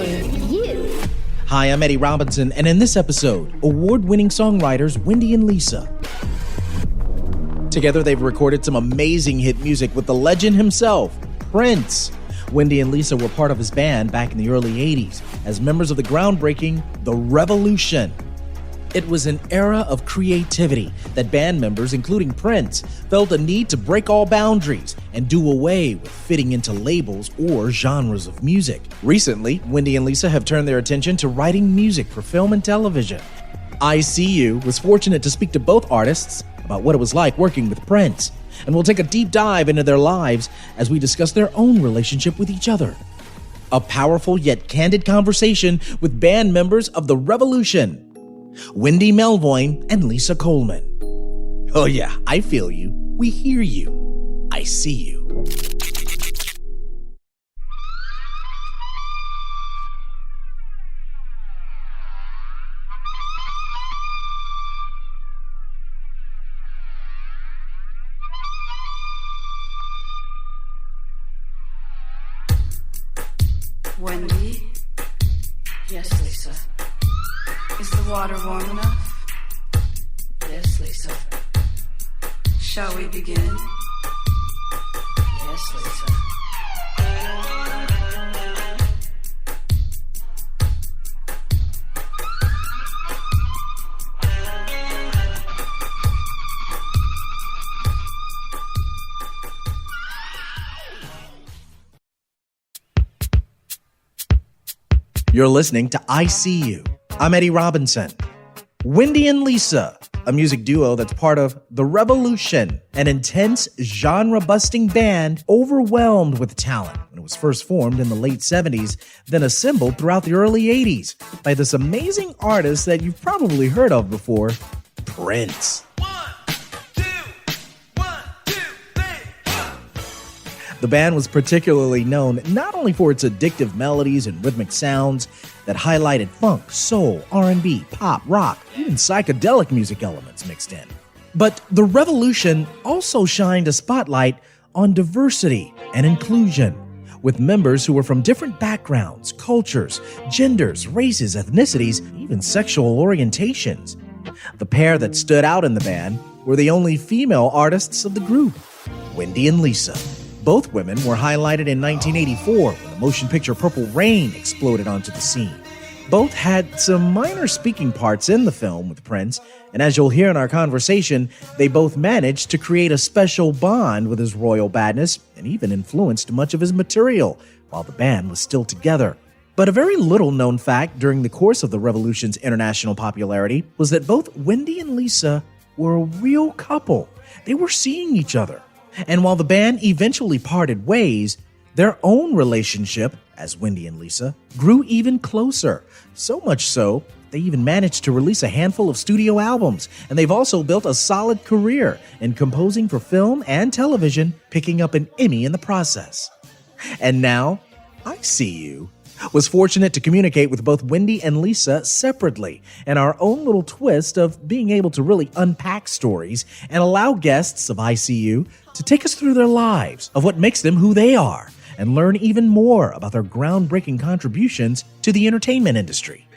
introducing you. Hi, I'm Eddie Robinson, and in this episode, award-winning songwriters Wendy and Lisa. Together, they've recorded some amazing hit music with the legend himself, Prince. Wendy and Lisa were part of his band back in the early 80s as members of the groundbreaking The Revolution. It was an era of creativity that band members, including Prince, felt a need to break all boundaries and do away with fitting into labels or genres of music. Recently, Wendy and Lisa have turned their attention to writing music for film and television. I See You was fortunate to speak to both artists about what it was like working with Prince, and we'll take a deep dive into their lives as we discuss their own relationship with each other. A powerful yet candid conversation with band members of The Revolution, Wendy Melvoin and Lisa Coleman. Oh yeah, I feel you. We hear you. I see you. Wendy? Yes, Lisa. Is the water warm enough? Yes, Lisa. Shall we begin? Yes, Lisa. You're listening to I See You. I'm Eddie Robinson. Wendy and Lisa, a music duo that's part of The Revolution, an intense, genre-busting band overwhelmed with talent when it was first formed in the late 70s, then assembled throughout the early 80s by this amazing artist that you've probably heard of before, Prince. The band was particularly known not only for its addictive melodies and rhythmic sounds that highlighted funk, soul, R&B, pop, rock, even psychedelic music elements mixed in, but The Revolution also shined a spotlight on diversity and inclusion, with members who were from different backgrounds, cultures, genders, races, ethnicities, even sexual orientations. The pair that stood out in the band were the only female artists of the group, Wendy and Lisa. Both women were highlighted in 1984 when the motion picture Purple Rain exploded onto the scene. Both had some minor speaking parts in the film with Prince, and as you'll hear in our conversation, they both managed to create a special bond with his royal badness and even influenced much of his material while the band was still together. But a very little-known fact during the course of the Revolution's international popularity was that both Wendy and Lisa were a real couple. They were seeing each other. And while the band eventually parted ways, their own relationship, as Wendy and Lisa, grew even closer. So much so, they even managed to release a handful of studio albums, and they've also built a solid career in composing for film and television, picking up an Emmy in the process. And now, I See You was fortunate to communicate with both Wendy and Lisa separately, and our own little twist of being able to really unpack stories and allow guests of I See You to take us through their lives, of what makes them who they are, and learn even more about their groundbreaking contributions to the entertainment industry.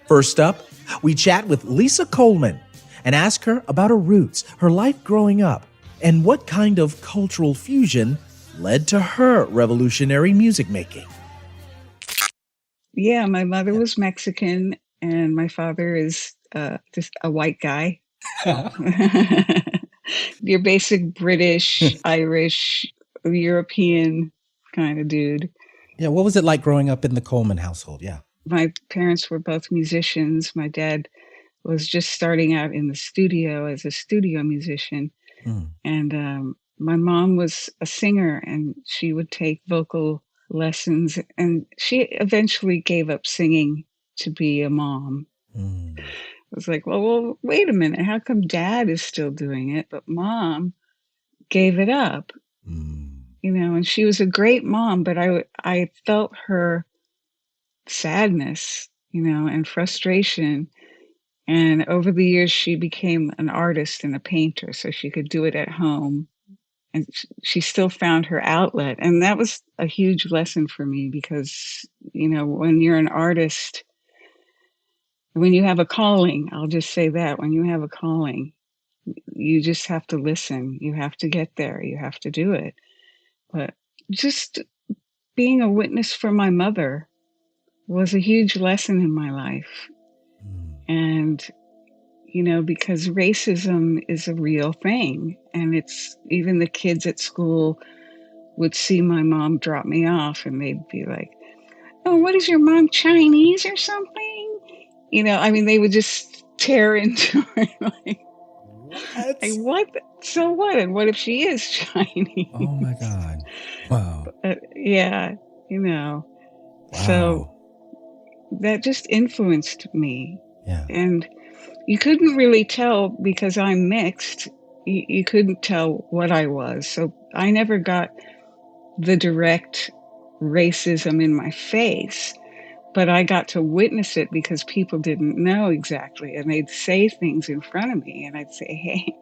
First up, we chat with Lisa Coleman and ask her about her roots, her life growing up, and what kind of cultural fusion led to her revolutionary music making. Yeah, my mother was Mexican and my father is just a white guy. Your basic British, Irish, European kind of dude. Yeah, what was it like growing up in the Coleman household? Yeah. My parents were both musicians. My dad was just starting out in the studio as a studio musician. And my mom was a singer and she would take vocal lessons, and she eventually gave up singing to be a mom. I was like, well, wait a minute. How come dad is still doing it, but mom gave it up? You know, and she was a great mom, but I felt her sadness, you know, and frustration. And over the years, she became an artist and a painter, so she could do it at home. And she still found her outlet. And that was a huge lesson for me because when you're an artist, when you have a calling, I'll just say that, when you have a calling, you just have to listen. You have to get there. You have to do it. But just being a witness for my mother was a huge lesson in my life. And, because racism is a real thing. And it's even the kids at school would see my mom drop me off and they'd be like, "Oh, what is your mom, Chinese or something?" They would just tear into her like, what? So what? And what if she is Chinese? Oh my God. Wow. Yeah, Wow. So that just influenced me. Yeah. And you couldn't really tell because I'm mixed. You couldn't tell what I was. So I never got the direct racism in my face, but I got to witness it because people didn't know exactly. And they'd say things in front of me and I'd say,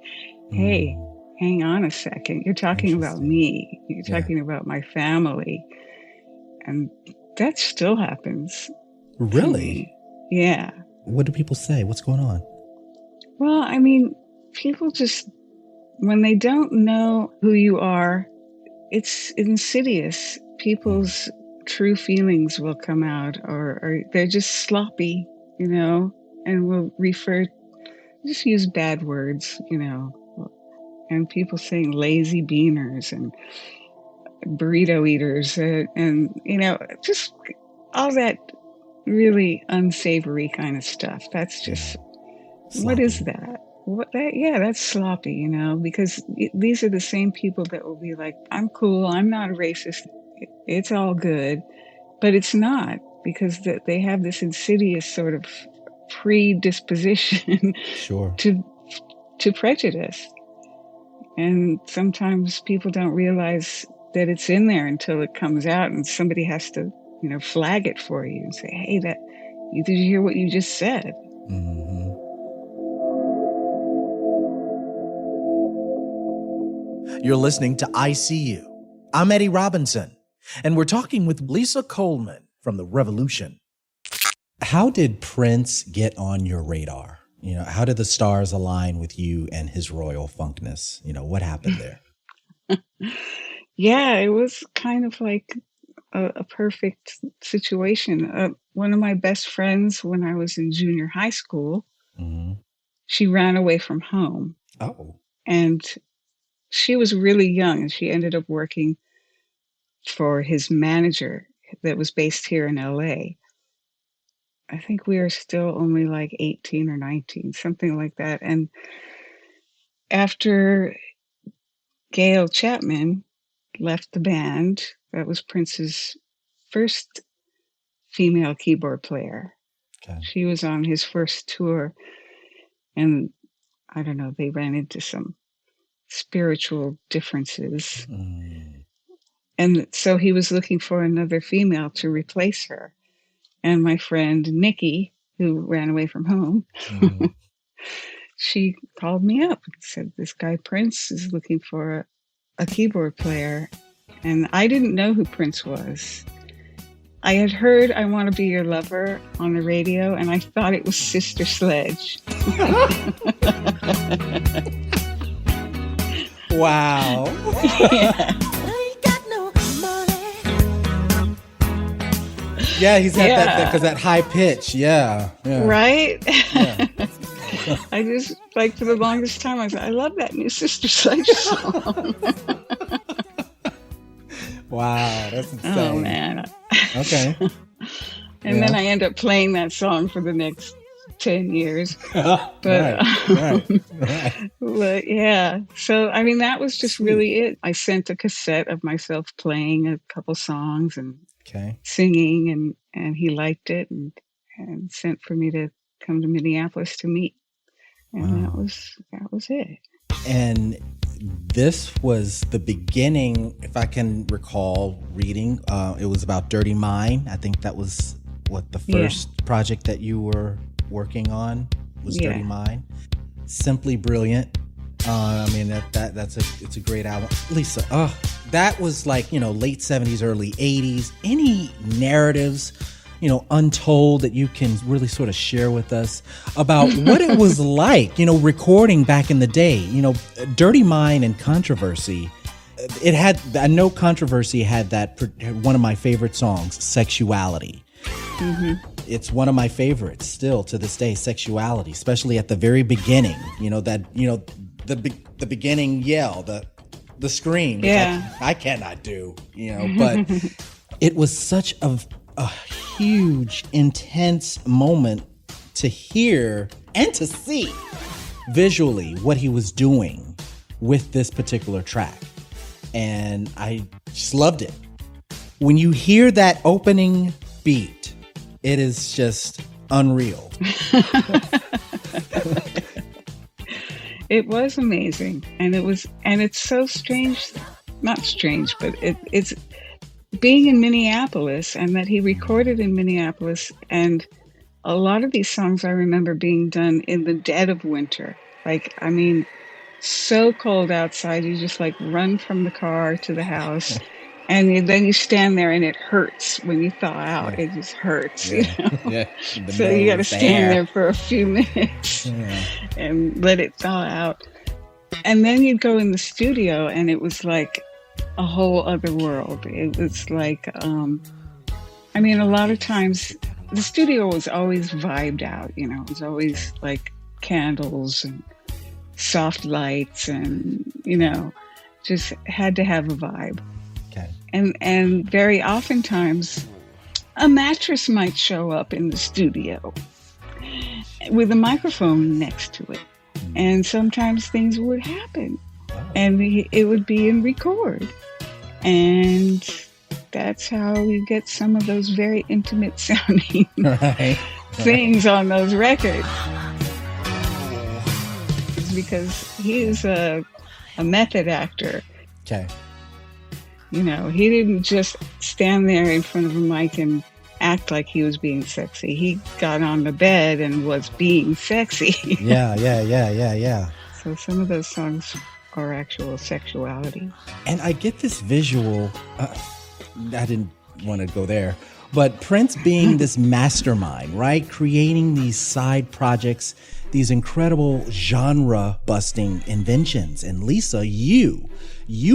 hey, hang on a second. You're talking about me. You're talking about my family. And that still happens. Really? Yeah. What do people say? What's going on? Well, people just, when they don't know who you are, it's insidious. People's true feelings will come out, or they're just sloppy, and will just use bad words, and people saying lazy beaners and burrito eaters, and just all that really unsavory kind of stuff. That's just, what is that? That's sloppy, because these are the same people that will be like, I'm cool, I'm not a racist, it's all good. But it's not, because they have this insidious sort of predisposition to prejudice. And sometimes people don't realize that it's in there until it comes out and somebody has to, flag it for you and say, hey, did you hear what you just said? Mm-hmm. You're listening to ICU. I'm Eddie Robinson, and we're talking with Lisa Coleman from The Revolution. How did Prince get on your radar? How did the stars align with you and his royal funkness? What happened there? Yeah, it was kind of like a perfect situation. One of my best friends when I was in junior high school, she ran away from home. Oh. And she was really young, and she ended up working for his manager that was based here in LA. I think we were still only like 18 or 19, something like that. And after Gail Chapman left the band, that was Prince's first female keyboard player. Okay. She was on his first tour, and I don't know, they ran into some spiritual differences. And so he was looking for another female to replace her. And my friend Nikki, who ran away from home, she called me up and said, this guy Prince is looking for a keyboard player. And I didn't know who Prince was. I had heard I Want to Be Your Lover on the radio, and I thought it was Sister Sledge. Wow. Yeah. Yeah, he's got that, because that high pitch. Yeah. Right? Yeah. I just, for the longest time, I said, I love that new Sister Sledge song. Wow, that's insane. Oh, man. Okay. And then I end up playing that song for the next 10 years. But, right. But yeah, so that was just really it. I sent a cassette of myself playing a couple songs and singing, and he liked it and sent for me to come to Minneapolis to meet. And that was it. And this was the beginning, if I can recall reading, it was about Dirty Mind. I think that was the first project that you were working on was Dirty Mind. Simply brilliant. It's a great album. Lisa, that was like, late 70s, early 80s. Any narratives, untold that you can really sort of share with us about what it was like, recording back in the day? Dirty Mind and Controversy. I know Controversy had one of my favorite songs, Sexuality. Mm-hmm. It's one of my favorites still to this day, Sexuality, especially at the very beginning, the beginning yell, the scream, yeah. I cannot do, but it was such a huge, intense moment to hear and to see visually what he was doing with this particular track. And I just loved it. When you hear that opening beat, it is just unreal. It was amazing. And it's so strange, not strange, but it's being in Minneapolis, and that he recorded in Minneapolis. And a lot of these songs I remember being done in the dead of winter. So cold outside, you just run from the car to the house, and then you stand there, and it hurts when you thaw out. Yeah. It just hurts, Yeah. So you got to stand there for a few minutes and let it thaw out. And then you'd go in the studio, and it was like a whole other world. It was like, a lot of times the studio was always vibed out. It was always like candles and soft lights, and just had to have a vibe. Okay. And very oftentimes a mattress might show up in the studio with a microphone next to it, and sometimes things would happen, and it would be in record, and that's how you get some of those very intimate sounding things on those records. Because he is a method actor. Okay. He didn't just stand there in front of a mic and act like he was being sexy. He got on the bed and was being sexy. Yeah. So some of those songs are actual sexuality. And I get this visual. I didn't want to go there. But Prince being this mastermind, right? Creating these side projects, these incredible genre-busting inventions. And Lisa, you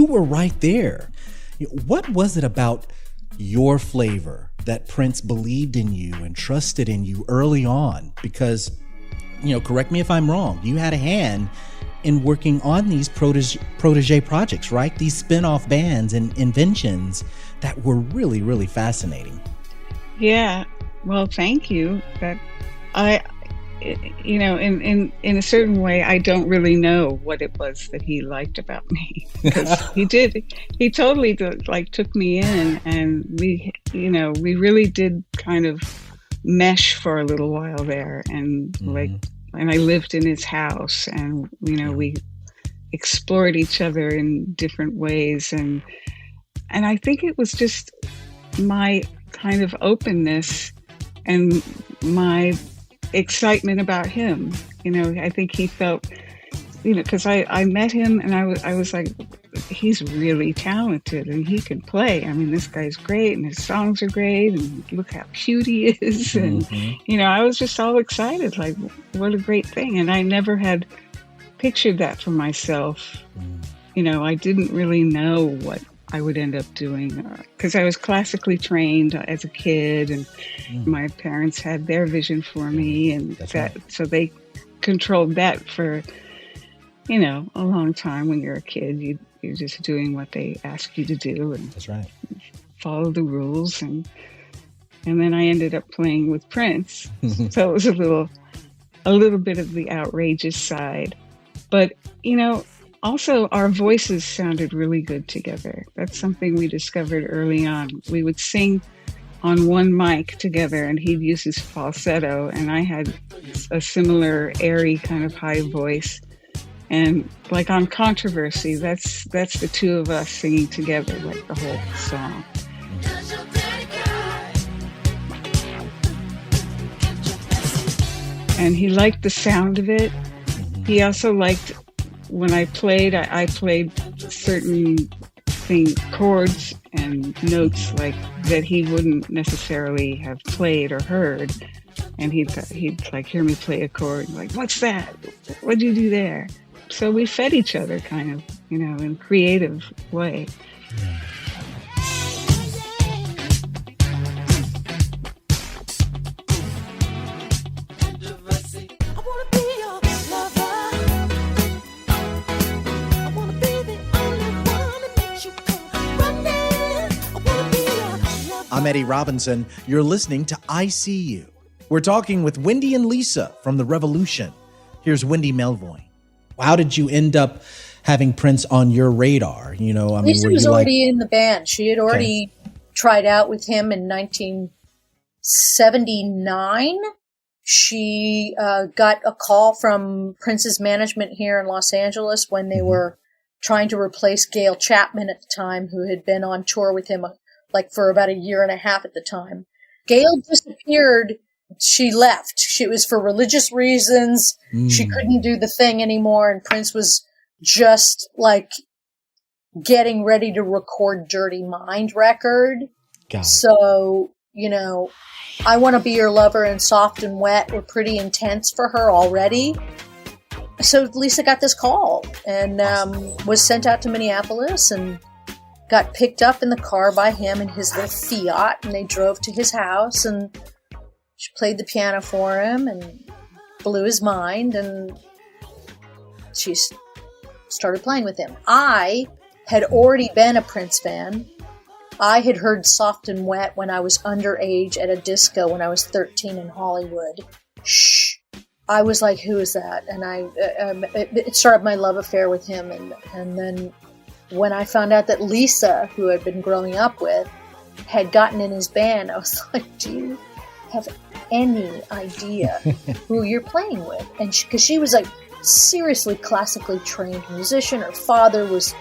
were right there. What was it about your flavor that Prince believed in you and trusted in you early on? Because, correct me if I'm wrong, you had a hand in working on these protege projects, right? These spin-off bands and inventions that were really, really fascinating. Yeah, well, thank you. That in a certain way, I don't really know what it was that he liked about me, because he totally took me in, and we really did kind of mesh for a little while there, and and I lived in his house, and we explored each other in different ways, and I think it was just my kind of openness and my excitement about him. I think he felt, because I met him, and I was like, he's really talented and he can play. This guy's great, and his songs are great, and look how cute he is. And, I was just all excited, like, what a great thing. And I never had pictured that for myself. I didn't really know what I would end up doing, because I was classically trained as a kid, and my parents had their vision for me, and so they controlled that for, a long time. When you're a kid, you're just doing what they ask you to do, and that's right, follow the rules, and then I ended up playing with Prince, so it was a little bit of the outrageous side, but also, our voices sounded really good together. That's something we discovered early on. We would sing on one mic together, and he'd use his falsetto, and I had a similar airy kind of high voice. And like on Controversy, that's the two of us singing together, like the whole song. And he liked the sound of it. He also liked, when I played certain using chords and notes like that he wouldn't necessarily have played or heard. And he'd like hear me play a chord and like, what's that? What'd you do there? So we fed each other kind of, in a creative way. Yeah. I'm Eddie Robinson. You're listening to I See You. We're talking with Wendy and Lisa from The Revolution. Here's Wendy Melvoin. How did you end up having Prince on your radar? Lisa was already in the band. She had already tried out with him in 1979. She got a call from Prince's management here in Los Angeles when they were trying to replace Gail Chapman at the time, who had been on tour with him for about a year and a half at the time. Gail disappeared. She left. It was for religious reasons. She couldn't do the thing anymore, and Prince was just getting ready to record Dirty Mind record. Got it. So, I Want to Be Your Lover and Soft and Wet were pretty intense for her already. So Lisa got this call and was sent out to Minneapolis and got picked up in the car by him in his little Fiat, and they drove to his house, and she played the piano for him and blew his mind, and she started playing with him. I had already been a Prince fan. I had heard Soft and Wet when I was underage at a disco when I was 13 in Hollywood. Shh. I was like, who is that? And it started my love affair with him, and then when I found out that Lisa, who I'd been growing up with, had gotten in his band, I was like, do you have any idea who you're playing with? And because she was seriously classically trained musician. Her father was,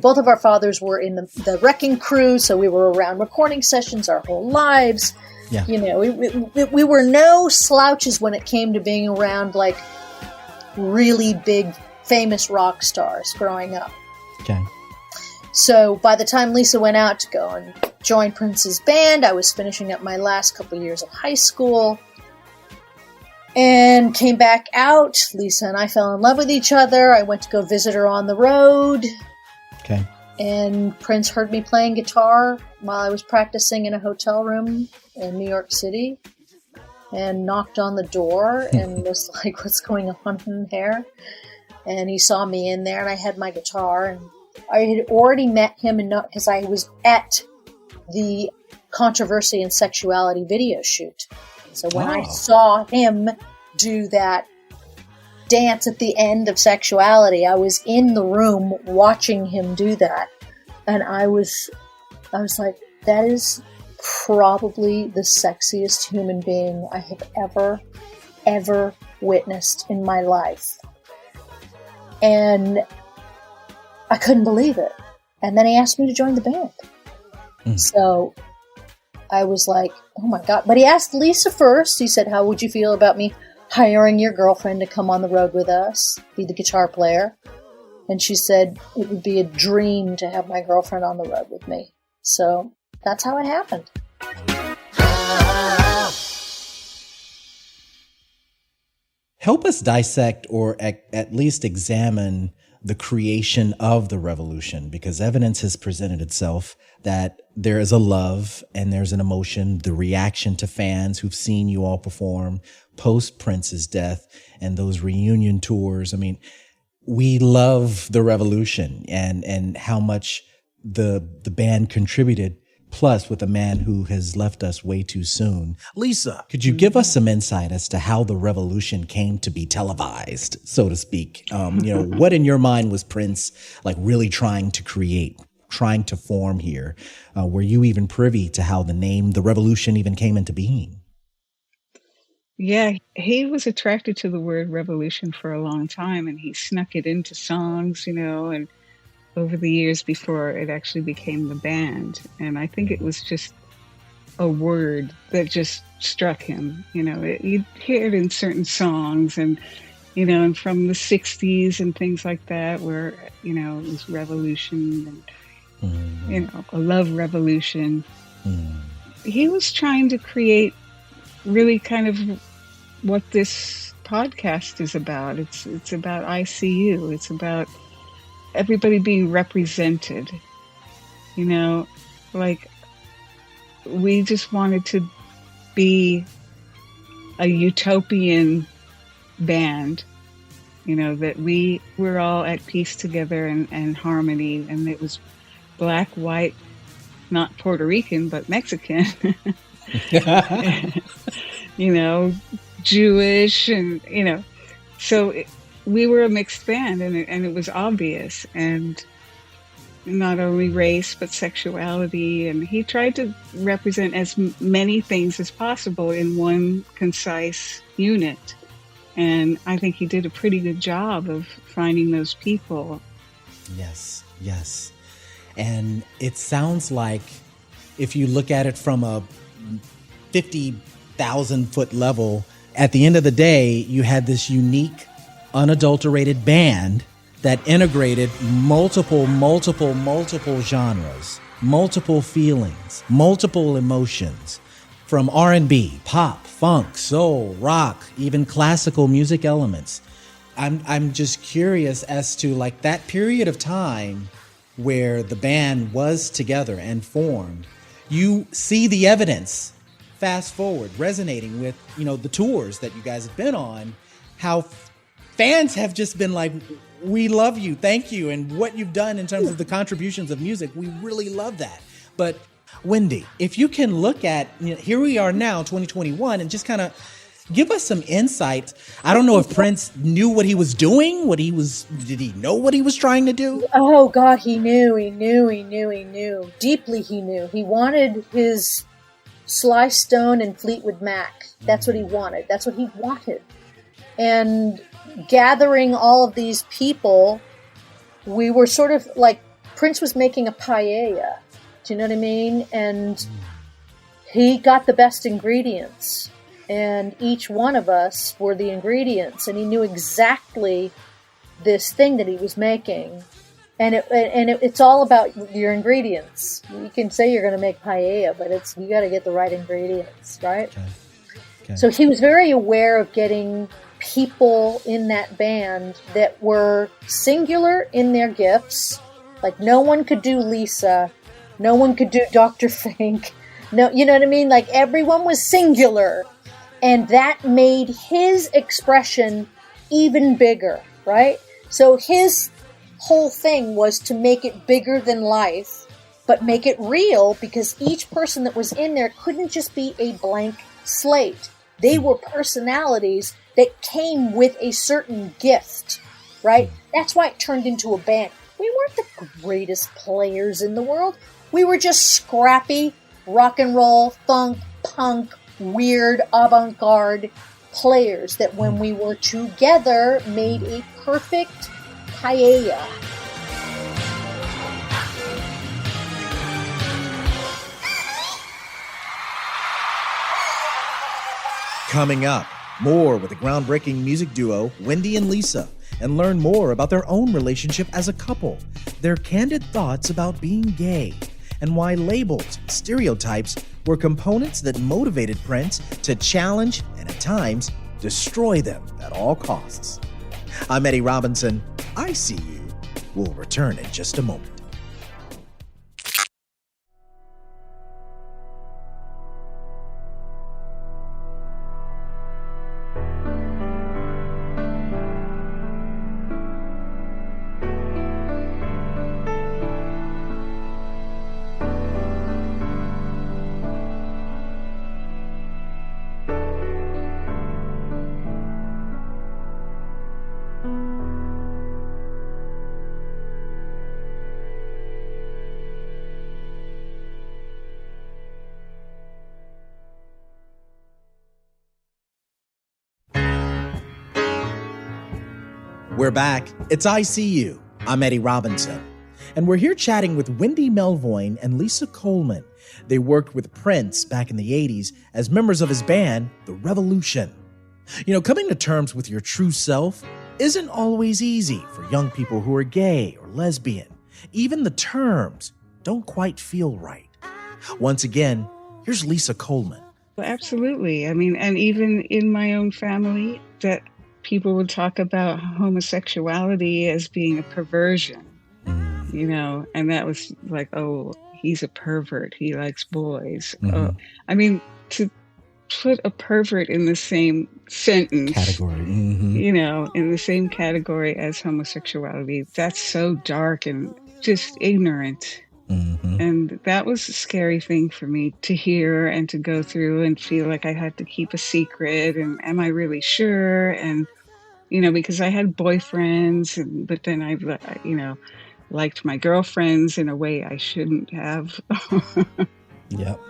both of our fathers were in the Wrecking Crew, so we were around recording sessions our whole lives. Yeah. We were no slouches when it came to being around really big, famous rock stars growing up. Okay. So by the time Lisa went out to go and join Prince's band, I was finishing up my last couple of years of high school and came back out. Lisa and I fell in love with each other. I went to go visit her on the road. Okay. And Prince heard me playing guitar while I was practicing in a hotel room in New York City and knocked on the door and was like, what's going on in there? And he saw me in there, and I had my guitar, and I had already met him because I was at the Controversy and Sexuality video shoot. So when I saw him do that dance at the end of Sexuality, I was in the room watching him do that. And I was like, that is probably the sexiest human being I have ever witnessed in my life. And I couldn't believe it. And then he asked me to join the band. So I was like, oh my God. But he asked Lisa first. He said, how would you feel about me hiring your girlfriend to come on the road with us, be the guitar player? And she said, it would be a dream to have my girlfriend on the road with me. So that's how it happened. Help us dissect or at least examine the creation of the Revolution, because evidence has presented itself that there is a love and there's an emotion, the reaction to fans who've seen you all perform post Prince's death and those reunion tours. I mean, we love the Revolution and how much the band contributed, plus with a man who has left us way too soon. Lisa, could you give us some insight as to how the Revolution came to be televised, so to speak? What in your mind was Prince really trying to create, trying to form here? Were you even privy to how the name, the Revolution, even came into being? Yeah, he was attracted to the word revolution for a long time, and he snuck it into songs, and over the years before it actually became the band. And I think it was just a word that just struck him. You'd hear it in certain songs and from the 60s and things like that, where, it was revolution. a love revolution. He was trying to create really kind of what this podcast is about. It's about ICU. It's about everybody being represented. Like we just wanted to be a utopian band, that we were all at peace together and harmony, and it was black, white, not Puerto Rican, but Mexican, Jewish, and, so we were a mixed band, and it was obvious, and not only race, but sexuality. And he tried to represent as many things as possible in one concise unit. And I think he did a pretty good job of finding those people. Yes. And it sounds like if you look at it from a 50,000 foot level, at the end of the day, you had this unique, unadulterated band that integrated multiple genres, multiple feelings, multiple emotions, from R&B, pop, funk, soul, rock, even classical music elements. I'm just curious as to like that period of time where the band was together and formed. You see the evidence, fast forward, resonating with, the tours that you guys have been on, how fans have just been like, we love you, thank you, and what you've done in terms of the contributions of music, we really love that. But Wendy, if you can look at, here we are now, 2021, and just kind of give us some insight. I don't know if Prince knew what he was doing, did he know what he was trying to do? Oh God, he knew. Deeply he knew. He wanted his Sly Stone and Fleetwood Mac. That's what he wanted. And gathering all of these people, we were sort of like, Prince was making a paella. Do you know what I mean? And he got the best ingredients, and each one of us were the ingredients, and he knew exactly this thing that he was making. And it's all about your ingredients. You can say you're going to make paella, but you got to get the right ingredients, right? Okay. So he was very aware of getting people in that band that were singular in their gifts. Like no one could do Lisa, no one could do Dr. Fink. No, you know what I mean? Like everyone was singular, and that made his expression even bigger, right? So his whole thing was to make it bigger than life, but make it real, because each person that was in there couldn't just be a blank slate. They were personalities that came with a certain gift, right? That's why it turned into a band. We weren't the greatest players in the world. We were just scrappy, rock and roll, funk, punk, weird, avant-garde players that when we were together made a perfect paella. Coming up, more with the groundbreaking music duo Wendy and Lisa, and learn more about their own relationship as a couple, their candid thoughts about being gay, and why labels, stereotypes were components that motivated Prince to challenge and at times destroy them at all costs. I'm Eddie Robinson. I See You. We'll return in just a moment. We're back. It's I See You. I'm Eddie Robinson. And we're here chatting with Wendy Melvoin and Lisa Coleman. They worked with Prince back in the 80s as members of his band, The Revolution. Coming to terms with your true self isn't always easy for young people who are gay or lesbian. Even the terms don't quite feel right. Once again, here's Lisa Coleman. Absolutely. I mean, and even in my own family, that people would talk about homosexuality as being a perversion, you know, and that was like, oh, he's a pervert. He likes boys. I mean, to put a pervert in the same sentence, Category. you know, in the same category as homosexuality, that's so dark and just ignorant. And that was a scary thing for me to hear and to go through and feel like I had to keep a secret. And am I really sure? And, you know, because I had boyfriends, but then I, you know, liked my girlfriends in a way I shouldn't have. Yep.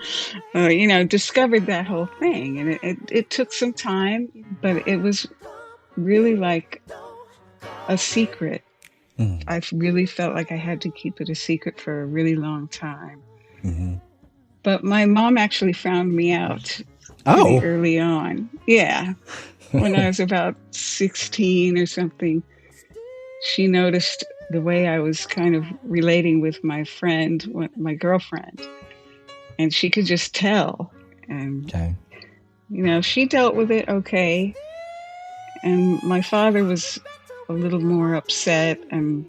You know, discovered that whole thing. And it took some time, but it was really like a secret. I really felt like I had to keep it a secret for a really long time. But my mom actually found me out pretty early on. Yeah. When I was about 16 or something, she noticed the way I was kind of relating with my friend, my girlfriend. And she could just tell. And, you know, she dealt with it okay. And my father was a little more upset and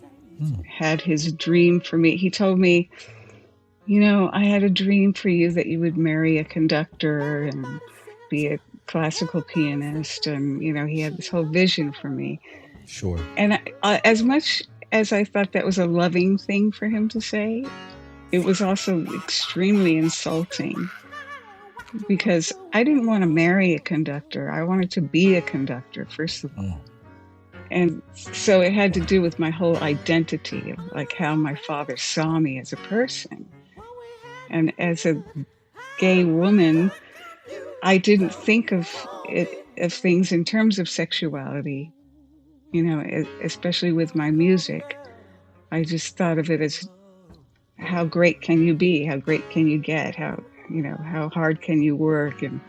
had his dream for me. He told me, you know, I had a dream for you that you would marry a conductor and be a classical pianist. And, you know, he had this whole vision for me. Sure. And as much as I thought that was a loving thing for him to say, it was also extremely insulting because I didn't want to marry a conductor. I wanted to be a conductor, first of all. And so it had to do with my whole identity, like how my father saw me as a person. And as a gay woman, I didn't think of things in terms of sexuality, you know, especially with my music. I just thought of it as how great can you be? How great can you get? How, you know, how hard can you work and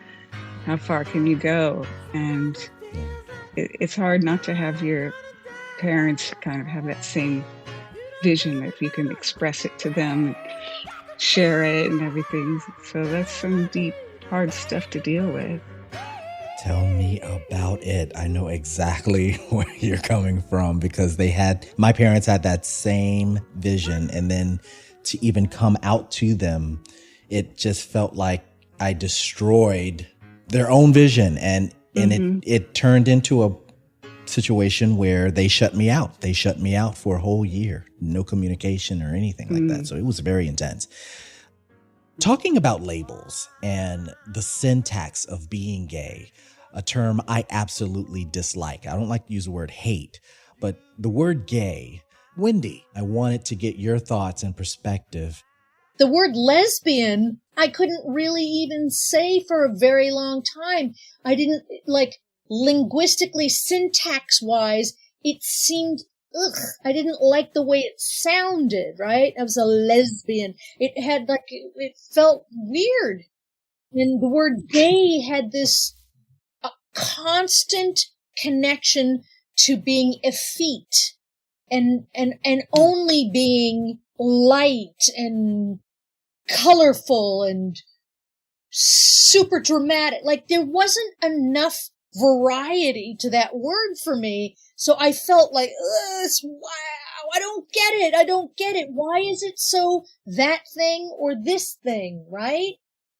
how far can you go? And it's hard not to have your parents kind of have that same vision if you can express it to them and share it and everything. So that's some deep, hard stuff to deal with. Tell me about it. I know exactly where you're coming from because my parents had that same vision. And then to even come out to them, it just felt like I destroyed their own vision. And it turned into a situation where they shut me out. They shut me out for a whole year. No communication or anything like that. So it was very intense. Talking about labels and the syntax of being gay, a term I absolutely dislike. I don't like to use the word hate, but the word gay. Wendy, I wanted to get your thoughts and perspective. The word lesbian, I couldn't really even say for a very long time. I didn't, like, linguistically, syntax-wise, it seemed, I didn't like the way it sounded, right? I was a lesbian. It had, like, it felt weird. And the word gay had this constant connection to being effete and only being light and colorful and super dramatic. Like there wasn't enough variety to that word for me. So I felt like, wow, I don't get it. Why is it so that thing or this thing, right?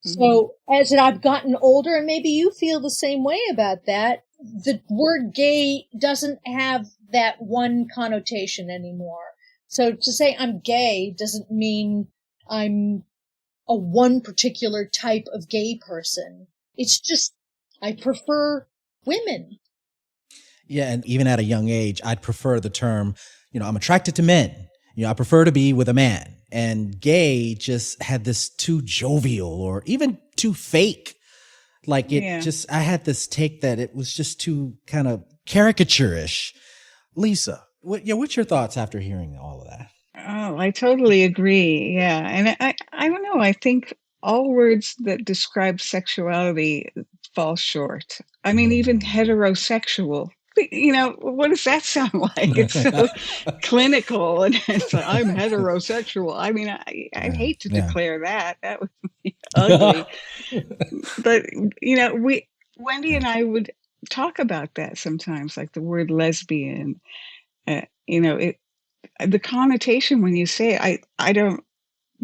So as I've gotten older, and maybe you feel the same way about that, the word gay doesn't have that one connotation anymore. So to say I'm gay doesn't mean I'm a one particular type of gay person. It's just, I prefer women. Yeah, and even at a young age, I'd prefer the term, you know, I'm attracted to men. You know, I prefer to be with a man. And gay just had this too jovial or even too fake. Like I had this take that it was just too kind of caricature-ish. Lisa, what's your thoughts after hearing all of that? Oh, I totally agree. Yeah. And I don't know. I think all words that describe sexuality fall short. I mean, even heterosexual what does that sound like? It's so clinical, and it's like, I'm heterosexual. I mean, I'd hate to declare that. That would be ugly. But, Wendy and I would talk about that sometimes, like the word lesbian. The connotation when you say it, I don't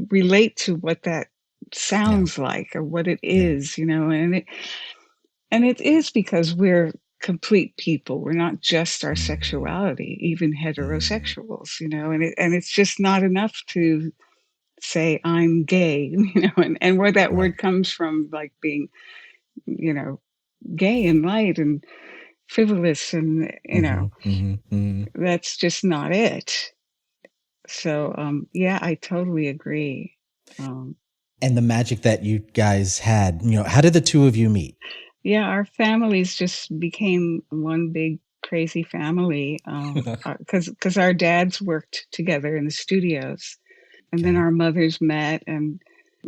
relate to what that sounds like or what it is, and it is because we're complete people. We're not just our sexuality, even heterosexuals, and it's just not enough to say I'm gay, and where that word comes from, like being, gay and light and frivolous, and that's just not it. So I totally agree. And the magic that you guys had, how did the two of you meet? Yeah, our families just became one big crazy family because our dads worked together in the studios, and then our mothers met and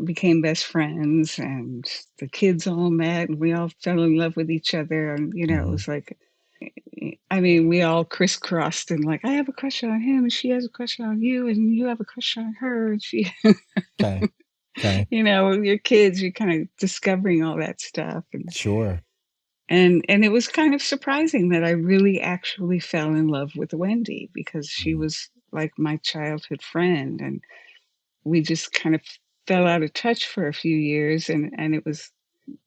became best friends, and the kids all met, and we all fell in love with each other, and it was like, I mean, we all crisscrossed, and like, I have a crush on him, and she has a crush on you, and you have a crush on her, and she. Okay. Your kids, you're kind of discovering all that stuff. And, sure. And it was kind of surprising that I really actually fell in love with Wendy, because she was like my childhood friend, and we just kind of fell out of touch for a few years, and it was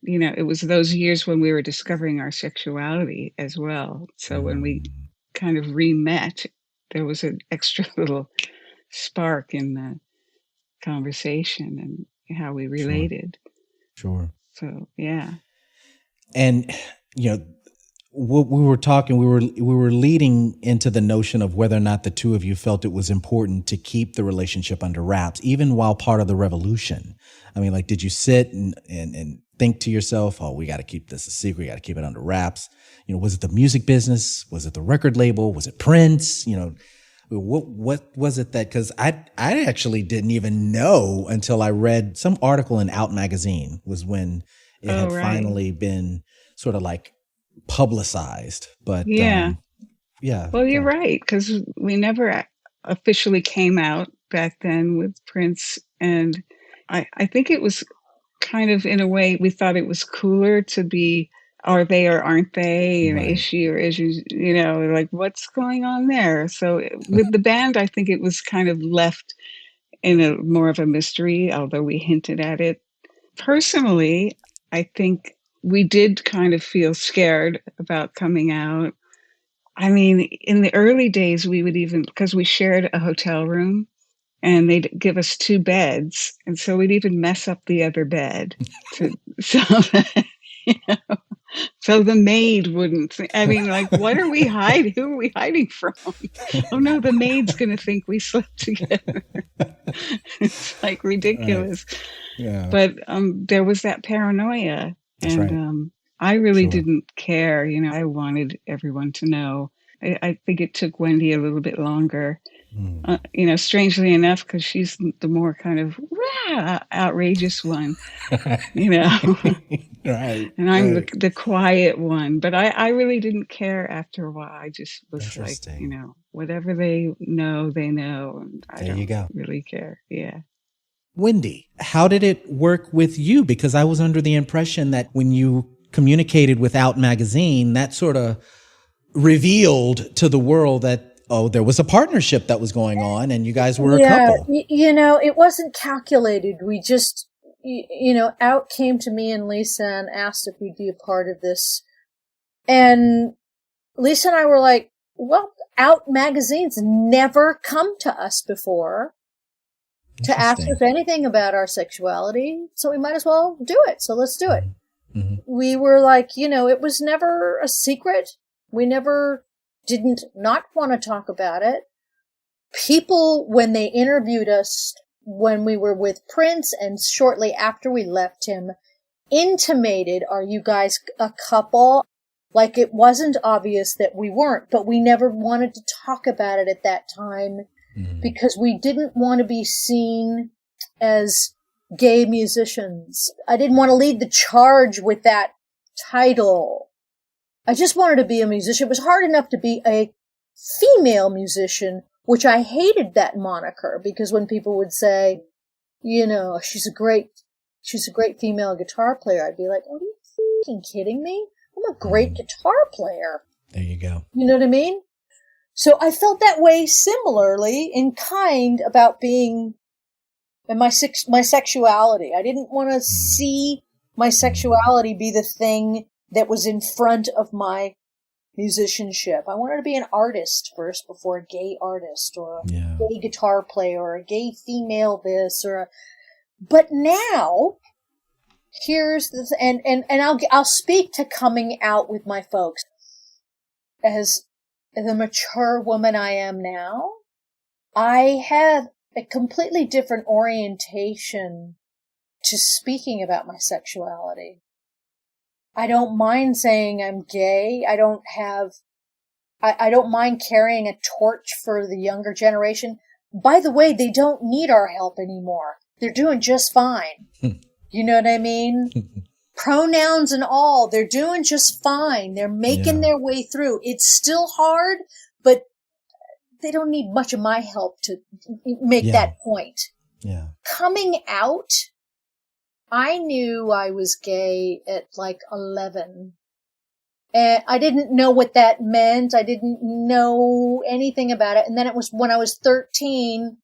it was those years when we were discovering our sexuality as well. So when we kind of re-met, there was an extra little spark in the conversation and how we related. Sure. So, yeah. And, what we were talking, we were leading into the notion of whether or not the two of you felt it was important to keep the relationship under wraps, even while part of the revolution. I mean, like, did you sit and think to yourself, oh, we got to keep this a secret, we got to keep it under wraps? Was it the music business? Was it the record label? Was it Prince? What was it that, because I actually didn't even know until I read some article in Out magazine was when it had finally been sort of like publicized. But well, you're right, because we never officially came out back then with Prince, and I think it was kind of, in a way, we thought it was cooler to be are they or aren't they, is she or is she, like, what's going on there? So with the band, I think it was kind of left in a more of a mystery, although we hinted at it. Personally, I think we did kind of feel scared about coming out. I mean, in the early days, we would even, because we shared a hotel room, and they'd give us 2 beds, and so we'd even mess up the other bed so the maid wouldn't think, I mean, like, what are we hiding? Who are we hiding from? Oh no, the maid's going to think we slept together. It's like ridiculous. Right. Yeah. But there was that paranoia. That's and I really didn't care. I wanted everyone to know. I think it took Wendy a little bit longer. Strangely enough, because she's the more kind of outrageous one, Right. And I'm the quiet one. But I really didn't care after a while. I just was like, whatever they know, they know. And I don't really care. Yeah. Wendy, how did it work with you? Because I was under the impression that when you communicated with Out magazine, that sort of revealed to the world that, there was a partnership that was going on and you guys were a couple. It wasn't calculated. We just, Out came to me and Lisa and asked if we'd be a part of this. And Lisa and I were like, well, Out magazine's never come to us before to ask us anything about our sexuality. So we might as well do it. So let's do it. Mm-hmm. We were like, it was never a secret. We never didn't not want to talk about it. People, when they interviewed us when we were with Prince and shortly after we left him, intimated, are you guys a couple? Like, it wasn't obvious that we weren't, but we never wanted to talk about it at that time because we didn't want to be seen as gay musicians. I didn't want to lead the charge with that title. I just wanted to be a musician. It was hard enough to be a female musician, which I hated that moniker, because when people would say, you know, she's a great female guitar player, I'd be like, are you fucking kidding me? I'm a great guitar player. There you go. You know what I mean? So I felt that way similarly in kind about being and my sexuality. I didn't want to see my sexuality be the thing that was in front of my musicianship. I wanted to be an artist first before a gay artist or a gay guitar player or a gay female this but now here's the and I'll speak to coming out with my folks as the mature woman I am now. I have a completely different orientation to speaking about my sexuality. I don't mind saying I'm gay. I don't mind carrying a torch for the younger generation. By the way, they don't need our help anymore. They're doing just fine. You know what I mean? Pronouns and all, they're doing just fine. They're making their way through. It's still hard, but they don't need much of my help to make that point. Yeah. Coming out, I knew I was gay at like 11. And I didn't know what that meant. I didn't know anything about it. And then it was when I was 13,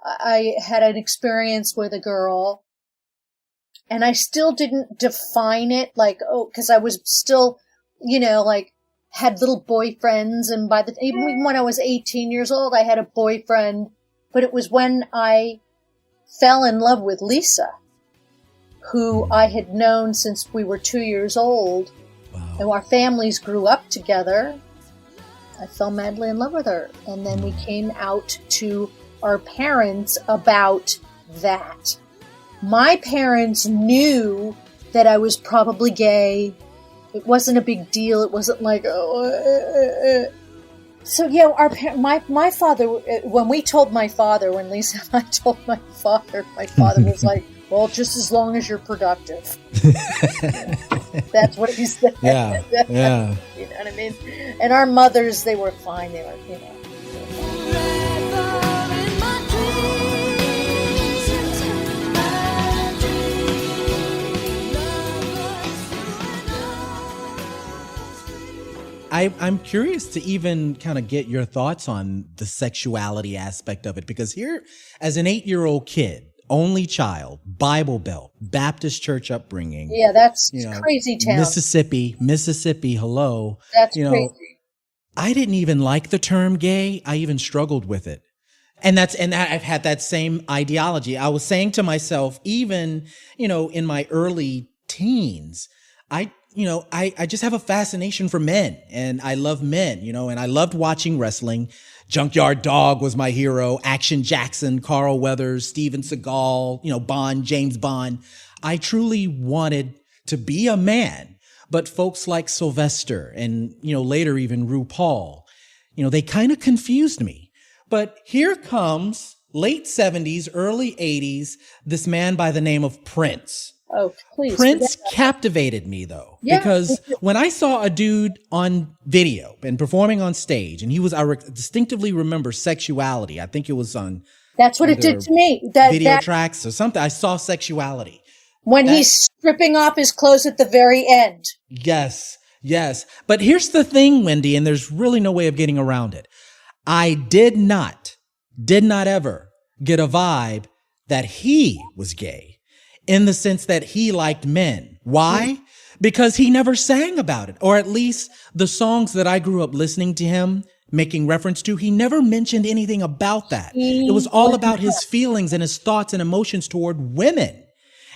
I had an experience with a girl. And I still didn't define it like, because I was still, you know, like, had little boyfriends. And even when I was 18 years old, I had a boyfriend. But it was when I fell in love with Lisa, who I had known since we were 2 years old. Wow. And our families grew up together. I fell madly in love with her. And then we came out to our parents about that. My parents knew that I was probably gay. It wasn't a big deal. It wasn't like, So, yeah, my father, when Lisa and I told my father was like, well, just as long as you're productive. That's what he said. Yeah. You know what I mean? And our mothers, they were fine. They were, you know. I'm curious to even kind of get your thoughts on the sexuality aspect of it, because here, as an 8-year-old kid, only child, Bible Belt, Baptist church upbringing. Yeah, that's crazy town. Mississippi, hello. That's crazy. I didn't even like the term gay. I even struggled with it. And I've had that same ideology. I was saying to myself, even, in my early teens, I just have a fascination for men, and I love men, and I loved watching wrestling. Junkyard Dog was my hero. Action Jackson, Carl Weathers, Steven Seagal, Bond, James Bond. I truly wanted to be a man, but folks like Sylvester and, later even RuPaul, they kind of confused me. But here comes late 70s, early 80s, this man by the name of Prince. Oh, please. Prince captivated me, though, because when I saw a dude on video and performing on stage, and I distinctively remember Sexuality. I think it was on. That's what it did to me. Video tracks or something. I saw Sexuality. When he's stripping off his clothes at the very end. Yes. But here's the thing, Wendy, and there's really no way of getting around it. I did not ever get a vibe that he was gay. In the sense that he liked men. Why? Because he never sang about it. Or at least the songs that I grew up listening to him making reference to, he never mentioned anything about that. It was all about his feelings and his thoughts and emotions toward women.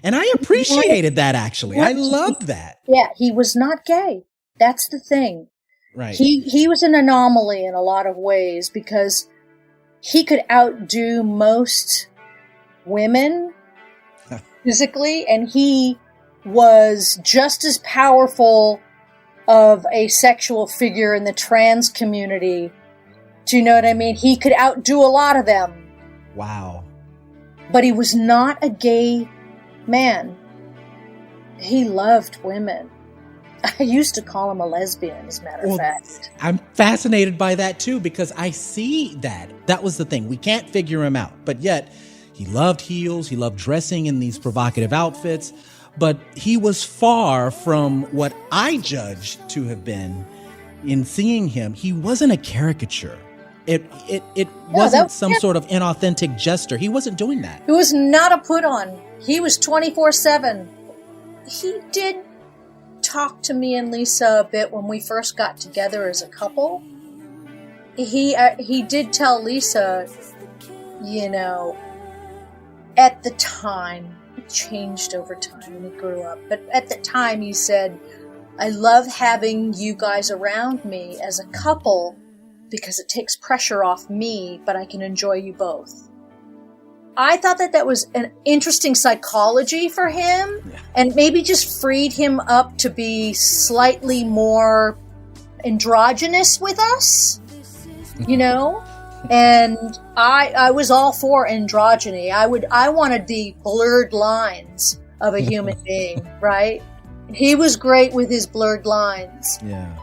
And I appreciated that, actually. I loved that. Yeah, he was not gay. That's the thing. Right. He was an anomaly in a lot of ways because he could outdo most women physically, and he was just as powerful of a sexual figure in the trans community. Do you know what I mean? He could outdo a lot of them. Wow. But he was not a gay man. He loved women. I used to call him a lesbian, as a matter of fact. I'm fascinated by that too, because I see that. That was the thing. We can't figure him out. But yet, he loved heels. He loved dressing in these provocative outfits. But he was far from what I judged to have been in seeing him. He wasn't a caricature. It wasn't some sort of inauthentic jester. He wasn't doing that. It was not a put on. He was 24/7. He did talk to me and Lisa a bit when we first got together as a couple. He did tell Lisa, at the time, it changed over time when he grew up, but at the time he said, I love having you guys around me as a couple because it takes pressure off me, but I can enjoy you both. I thought that was an interesting psychology for him, and maybe just freed him up to be slightly more androgynous with us, And I was all for androgyny. I wanted the blurred lines of a human being, right? He was great with his blurred lines. Yeah.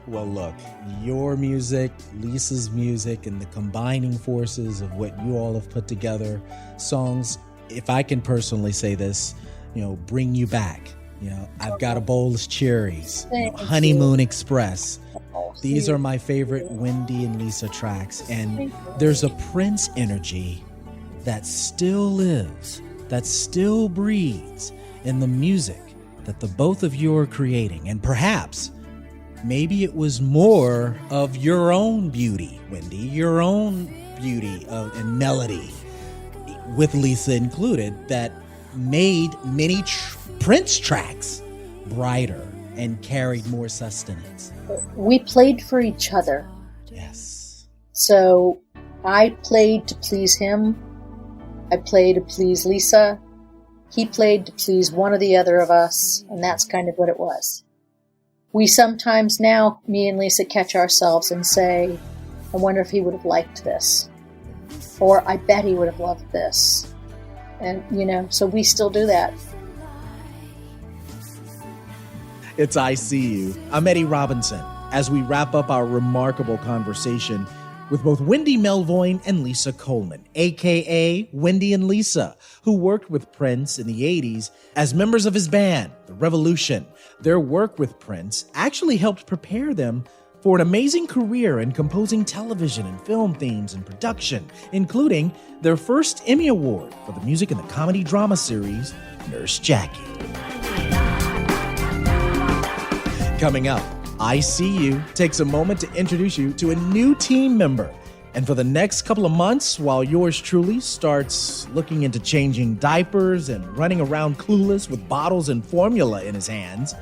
Well, look, your music, Lisa's music, and the combining forces of what you all have put together, songs, if I can personally say this, bring you back. I've got a bowl of cherries, Honeymoon Express. These are my favorite Wendy and Lisa tracks. And there's a Prince energy that still lives, that still breathes in the music that the both of you are creating. And perhaps maybe it was more of your own beauty, Wendy, your own beauty and melody, with Lisa included, that made many Prince tracks brighter and carried more sustenance. We played for each other. Yes. So I played to please him. I played to please Lisa. He played to please one or the other of us, and that's kind of what it was. We sometimes now, me and Lisa, catch ourselves and say, I wonder if he would have liked this. Or I bet he would have loved this. And, so we still do that. It's I See You. I'm Eddie Robinson, as we wrap up our remarkable conversation with both Wendy Melvoin and Lisa Coleman, a.k.a. Wendy and Lisa, who worked with Prince in the 80s as members of his band, The Revolution. Their work with Prince actually helped prepare them for an amazing career in composing television and film themes and production, including their first Emmy Award for the music in the comedy drama series, Nurse Jackie. Coming up, I See You takes a moment to introduce you to a new team member. And for the next couple of months, while yours truly starts looking into changing diapers and running around clueless with bottles and formula in his hands,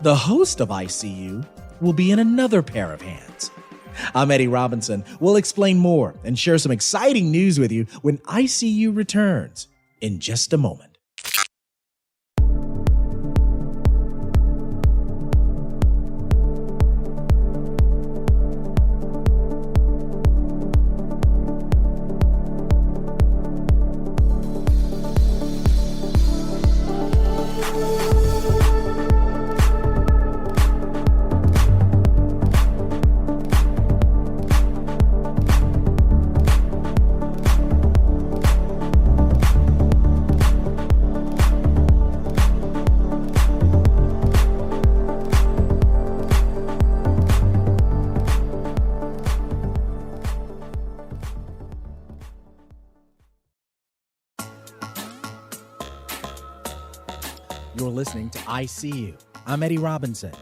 the host of I See You will be in another pair of hands. I'm Eddie Robinson. We'll explain more and share some exciting news with you when I See You returns in just a moment. You're listening to I See You. I'm Eddie Robinson.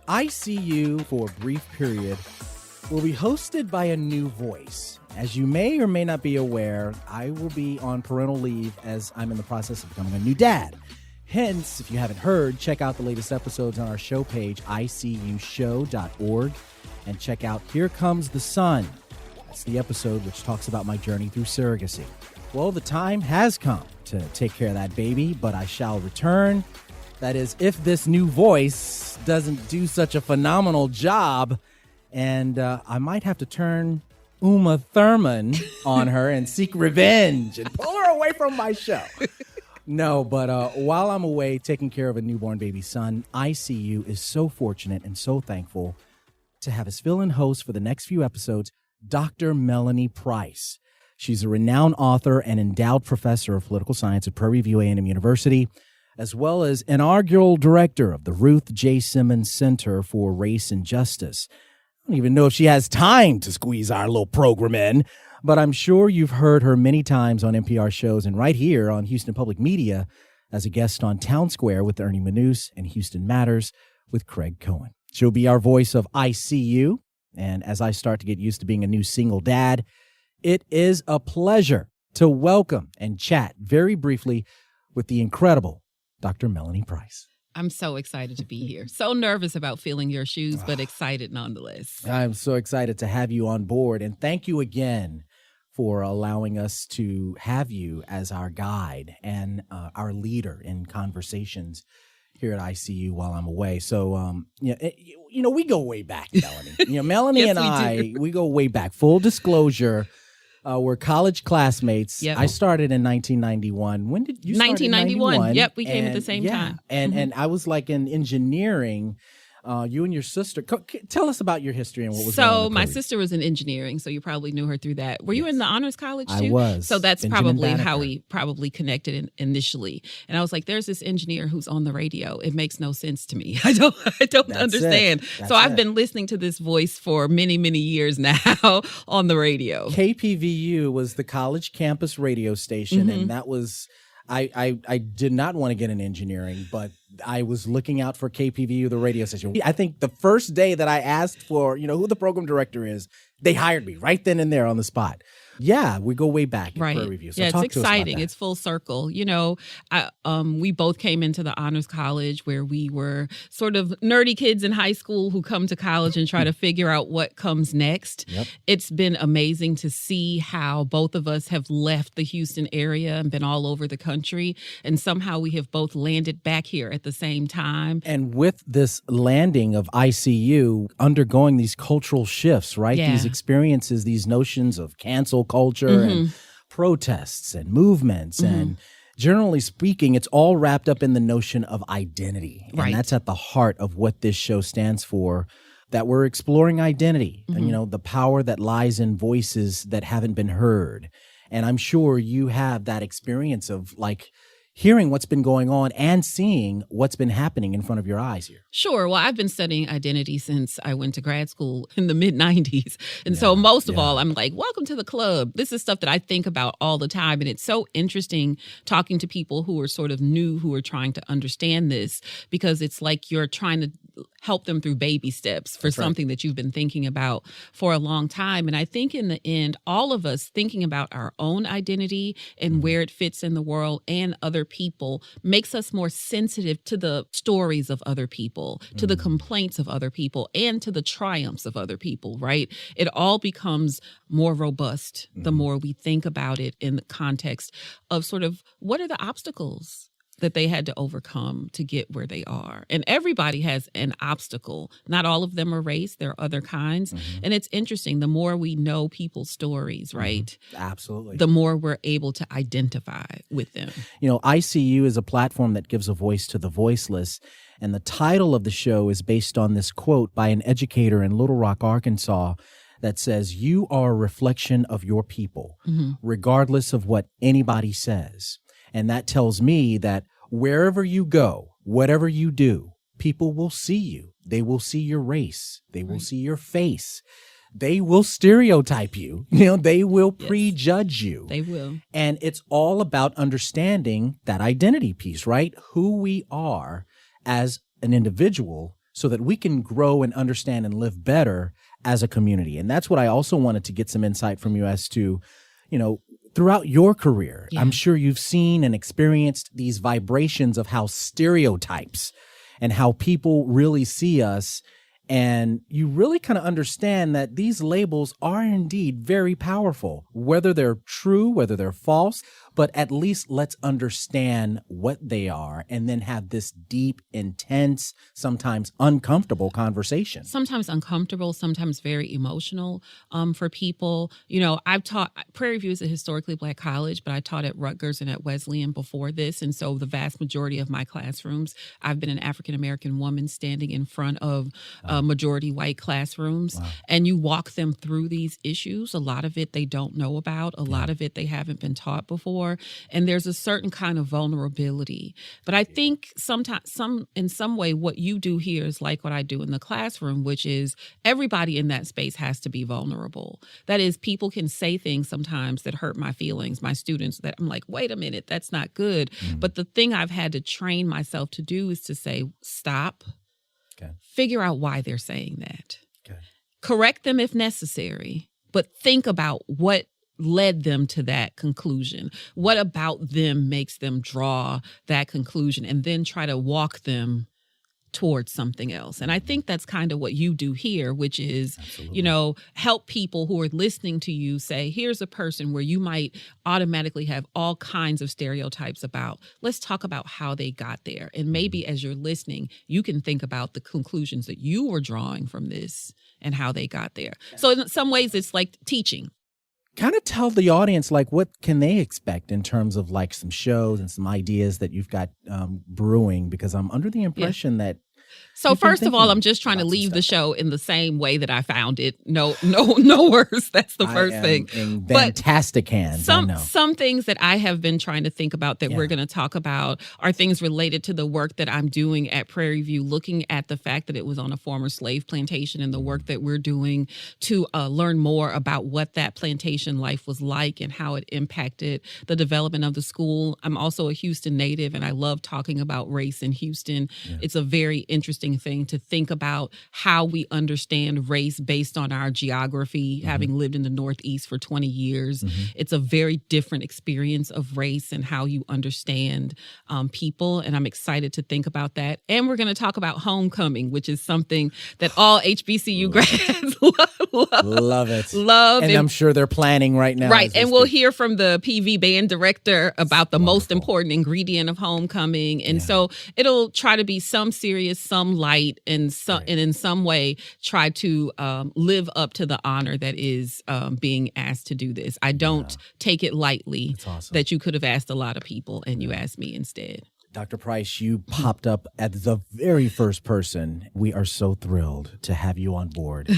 I See You, for a brief period, will be hosted by a new voice. As you may or may not be aware, I will be on parental leave as I'm in the process of becoming a new dad. Hence, if you haven't heard, check out the latest episodes on our show page, icuushow.org, and check out Here Comes the Sun. That's the episode which talks about my journey through surrogacy. Well, the time has come to take care of that baby, but I shall return. That is, if this new voice doesn't do such a phenomenal job, and I might have to turn Uma Thurman on her and seek revenge and pull her away from my show. No, but while I'm away taking care of a newborn baby son, ICU is so fortunate and so thankful to have as fill-in host for the next few episodes, Dr. Melanie Price. She's a renowned author and endowed professor of political science at Prairie View A&M University, as well as inaugural director of the Ruth J. Simmons Center for Race and Justice. I don't even know if she has time to squeeze our little program in, but I'm sure you've heard her many times on NPR shows and right here on Houston Public Media as a guest on Town Square with Ernie Manous and Houston Matters with Craig Cohen. She'll be our voice of ICU, and as I start to get used to being a new single dad, it is a pleasure to welcome and chat very briefly with the incredible Dr. Melanie Price. I'm so excited to be here. So nervous about filling your shoes, but excited nonetheless. I'm so excited to have you on board, and thank you again for allowing us to have you as our guide and our leader in conversations here at ICU while I'm away. So, we go way back, Melanie. Melanie Yes, and we go way back. Full disclosure, we're college classmates. Yep. I started in 1991. When did you start? 1991. Yep, we came at the same time. And I was like in engineering. You and your sister. Tell us about your history and what was going on. So my sister was in engineering, so you probably knew her through that. Were you in the honors college too? I was. So that's Benjamin probably Banneker. how we probably connected initially. And I was like, "There's this engineer who's on the radio. It makes no sense to me. I don't That's understand." That's So I've it. been listening to this voice for many, many years now on the radio. KPVU was the college campus radio station, and that was. I did not want to get in engineering, but I was looking out for KPVU, the radio station. I think the first day that I asked for, who the program director is, they hired me right then and there on the spot. Yeah, we go way back in Right. Prairie View. So yeah, talk it's to us about exciting. that. It's full circle. We both came into the honors college where we were sort of nerdy kids in high school who come to college and try to figure out what comes next. Yep. It's been amazing to see how both of us have left the Houston area and been all over the country. And somehow we have both landed back here at the same time. And with this landing of ICU, undergoing these cultural shifts, right? Yeah. These experiences, these notions of cancel culture and protests and movements and generally speaking, it's all wrapped up in the notion of identity. Right. And that's at the heart of what this show stands for, that we're exploring identity and, the power that lies in voices that haven't been heard. And I'm sure you have that experience of hearing what's been going on and seeing what's been happening in front of your eyes here. Sure. Well, I've been studying identity since I went to grad school in the mid-90s. And so most of all, I'm like, welcome to the club. This is stuff that I think about all the time. And it's so interesting talking to people who are sort of new, who are trying to understand this, because it's like you're trying to help them through baby steps for something that you've been thinking about for a long time. And I think in the end, all of us thinking about our own identity and where it fits in the world and other people makes us more sensitive to the stories of other people, to the complaints of other people, and to the triumphs of other people, right? It all becomes more robust the more we think about it in the context of sort of what are the obstacles that they had to overcome to get where they are. And everybody has an obstacle. Not all of them are race. There are other kinds. And it's interesting. The more we know people's stories, right? Absolutely. The more we're able to identify with them. ICU is a platform that gives a voice to the voiceless. And the title of the show is based on this quote by an educator in Little Rock, Arkansas, that says, "You are a reflection of your people, regardless of what anybody says." And that tells me that wherever you go, whatever you do, people will see you. They will see your race. They will see your face. They will stereotype you. They will prejudge you. They will. And it's all about understanding that identity piece, right? Who we are as an individual so that we can grow and understand and live better as a community. And that's what I also wanted to get some insight from you as to, throughout your career, I'm sure you've seen and experienced these vibrations of how stereotypes and how people really see us. And you really kind of understand that these labels are indeed very powerful, whether they're true, whether they're false, but at least let's understand what they are and then have this deep, intense, sometimes uncomfortable conversation. Sometimes uncomfortable, sometimes very emotional for people. You know, I've taught, Prairie View is a historically Black college, but I taught at Rutgers and at Wesleyan before this. And so the vast majority of my classrooms, I've been an African-American woman standing in front of majority white classrooms. Wow. And you walk them through these issues. A lot of it they don't know about. A lot of it they haven't been taught before. And there's a certain kind of vulnerability. But I think sometimes, in some way, what you do here is like what I do in the classroom, which is everybody in that space has to be vulnerable. That is, people can say things sometimes that hurt my feelings, my students, that I'm like, wait a minute, that's not good. But the thing I've had to train myself to do is to say, stop, figure out why they're saying that, correct them if necessary, but think about what led them to that conclusion. What about them makes them draw that conclusion, and then try to walk them towards something else. And I think that's kind of what you do here, which is, you know, help people who are listening to you say, here's a person where you might automatically have all kinds of stereotypes about. Let's talk about how they got there. And maybe as you're listening, you can think about the conclusions that you were drawing from this and how they got there. So in some ways, it's like teaching. Kind of tell the audience, like, what can they expect in terms of like some shows and some ideas that you've got brewing? Because I'm under the impression that. So first of all, I'm just trying to leave the show in the same way that I found it. No worse. That's the first thing. In fantastic hands. Some things that I have been trying to think about that we're going to talk about are things related to the work that I'm doing at Prairie View, looking at the fact that it was on a former slave plantation and the work that we're doing to learn more about what that plantation life was like and how it impacted the development of the school. I'm also a Houston native, and I love talking about race in Houston. Yeah. It's a very interesting thing to think about how we understand race based on our geography, having lived in the Northeast for 20 years. It's a very different experience of race and how you understand people. And I'm excited to think about that. And we're going to talk about homecoming, which is something that all HBCU grads love it. And I'm sure they're planning right now. Right. And we'll hear from the PV band director about the most important ingredient of homecoming. And so it'll try to be some serious, some light, and in some way try to live up to the honor that is being asked to do this. I don't take it lightly that you could have asked a lot of people and you asked me instead. Dr. Price, you popped up as the very first person. We are so thrilled to have you on board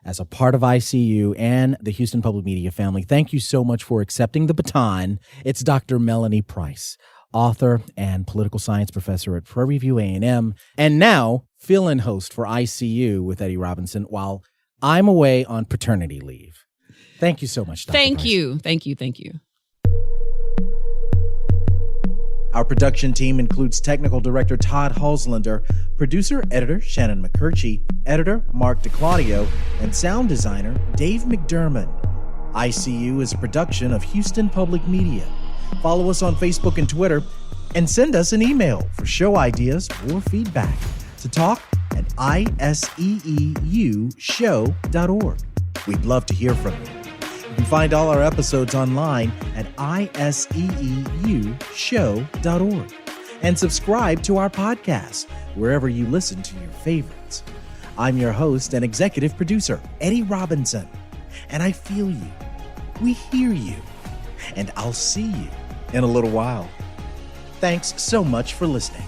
as a part of ICU and the Houston Public Media family. Thank you so much for accepting the baton. It's Dr. Melanie Price, author and political science professor at Prairie View A&M, and now fill-in host for ICU with Eddie Robinson while I'm away on paternity leave. Thank you so much, Dr. Thank Price. you. Thank you. Thank you. Our production team includes technical director Todd Halslander, producer-editor Shannon McCurchie, editor Mark DeClaudio, and sound designer Dave McDermott. ICU is a production of Houston Public Media. Follow us on Facebook and Twitter, and send us an email for show ideas or feedback to talk@iseeushow.org. We'd love to hear from you. You can find all our episodes online at iseeushow.org and subscribe to our podcast wherever you listen to your favorites. I'm your host and executive producer, Eddie Robinson, and I feel you. We hear you. And I'll see you in a little while. Thanks so much for listening.